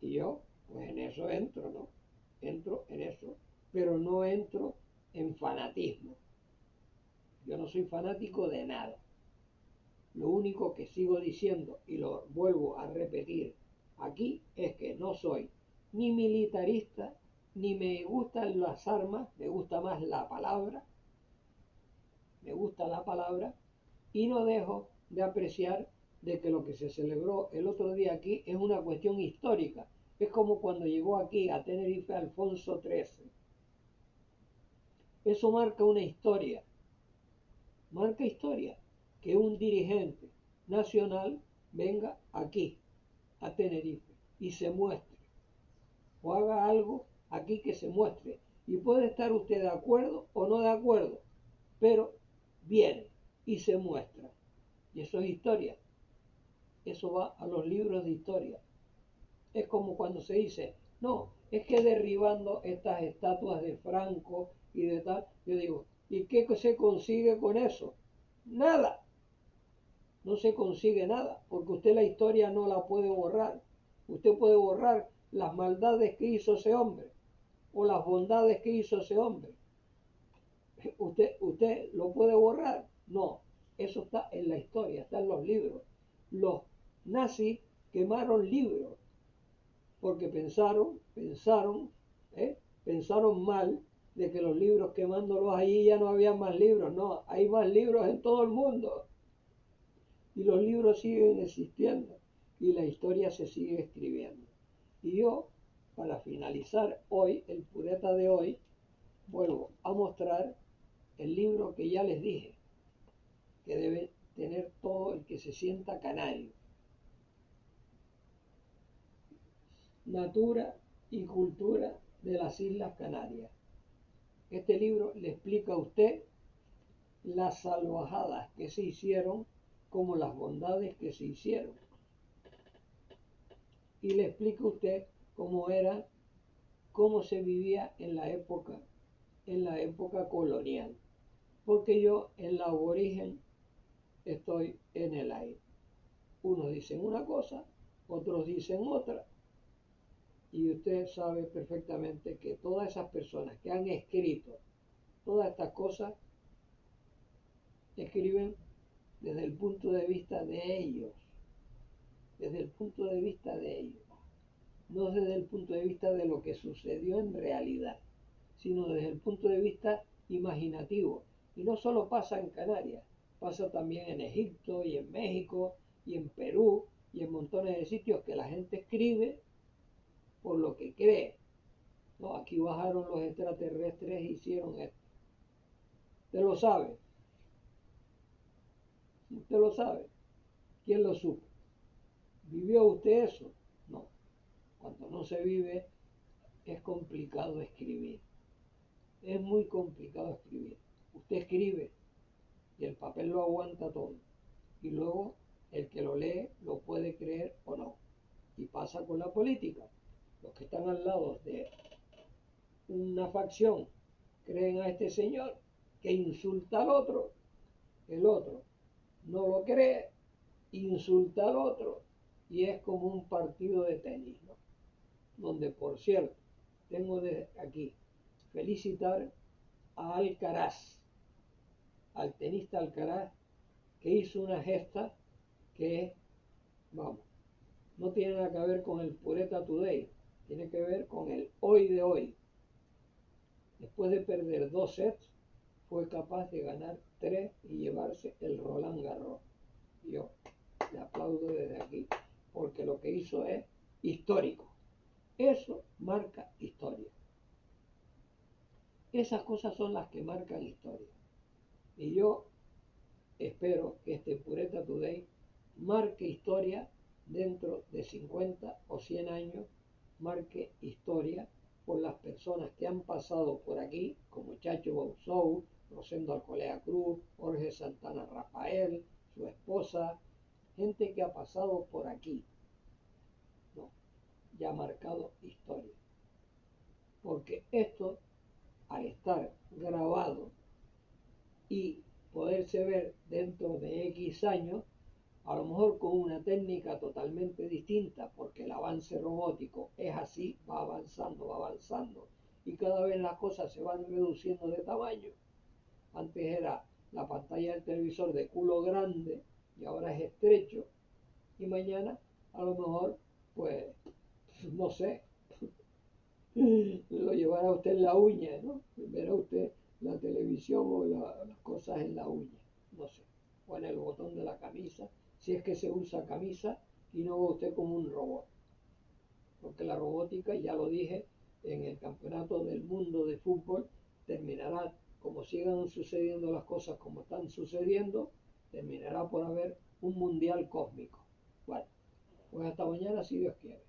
[SPEAKER 1] Y yo, pues en eso entro, ¿no? Entro en eso, pero no entro en fanatismo. Yo no soy fanático de nada. Lo único que sigo diciendo, y lo vuelvo a repetir aquí, es que no soy ni militarista, ni me gustan las armas, me gusta más la palabra, y no dejo de apreciar de que lo que se celebró el otro día aquí es una cuestión histórica. Es como cuando llegó aquí a Tenerife Alfonso XIII. Eso marca historia, que un dirigente nacional venga aquí a Tenerife y se muestre, o haga algo aquí que se muestre. Y puede estar usted de acuerdo o no de acuerdo, pero viene y se muestra. Y eso es historia. Eso va a los libros de historia. Es como cuando se dice, no, es que derribando estas estatuas de Franco y de tal, yo digo, ¿y qué se consigue con eso? Nada. No se consigue nada, porque usted la historia no la puede borrar. Usted puede borrar las maldades que hizo ese hombre o las bondades que hizo ese hombre. ¿Usted lo puede borrar? No, eso está en la historia, está en los libros. Los nazis quemaron libros porque pensaron mal de que los libros quemándolos allí ya no había más libros. No, hay más libros en todo el mundo. Y los libros siguen existiendo y la historia se sigue escribiendo. Y yo, para finalizar hoy, el pureta de hoy, vuelvo a mostrar el libro que ya les dije, que debe tener todo el que se sienta canario. Natura y cultura de las Islas Canarias. Este libro le explica a usted las salvajadas que se hicieron como las bondades que se hicieron. Y le explica a usted cómo se vivía en la época colonial. Porque yo en la aborigen estoy en el aire. Unos dicen una cosa, otros dicen otra. Y usted sabe perfectamente que todas esas personas que han escrito todas estas cosas, escriben desde el punto de vista de ellos. Desde el punto de vista de ellos. No desde el punto de vista de lo que sucedió en realidad, sino desde el punto de vista imaginativo. Y no solo pasa en Canarias, pasa también en Egipto y en México y en Perú y en montones de sitios que la gente escribe por lo que cree. No, aquí bajaron los extraterrestres e hicieron esto. Usted lo sabe. Usted lo sabe. ¿Quién lo supo? ¿Vivió usted eso? No. Cuando no se vive es complicado escribir. Es muy complicado escribir. Usted escribe y el papel lo aguanta todo. Y luego el que lo lee lo puede creer o no. Y pasa con la política. Los que están al lado de una facción creen a este señor que insulta al otro. El otro no lo cree, insulta al otro. Y es como un partido de tenis, ¿no? Donde, por cierto, tengo de aquí felicitar a Alcaraz, al tenista Alcaraz, que hizo una gesta que, vamos, no tiene nada que ver con el Pureta Today, tiene que ver con el hoy de hoy. Después de perder 2 sets, fue capaz de ganar 3 y llevarse el Roland Garros. Yo le aplaudo desde aquí, porque lo que hizo es histórico. Eso marca historia. Esas cosas son las que marcan historia. Y yo espero que este Pureta Today marque historia dentro de 50 o 100 años marque historia por las personas que han pasado por aquí, como Chacho Bouzou, Rosendo Alcolea Cruz, Jorge Santana Rafael, su esposa, gente que ha pasado por aquí, ¿no? Ya ha marcado historia. Porque esto, al estar grabado y poderse ver dentro de X años, a lo mejor con una técnica totalmente distinta, porque el avance robótico es así, va avanzando, y cada vez las cosas se van reduciendo de tamaño. Antes era la pantalla del televisor de culo grande y ahora es estrecho, y mañana a lo mejor, pues, no sé, lo llevará usted en la uña, ¿no? Verá usted la televisión o las cosas en la uña, no sé, o en el botón de la camisa, si es que se usa camisa y no ve usted como un robot. Porque la robótica, ya lo dije, en el campeonato del mundo de fútbol terminará, como sigan sucediendo las cosas como están sucediendo, terminará por haber un mundial cósmico. Bueno, pues hasta mañana si Dios quiere.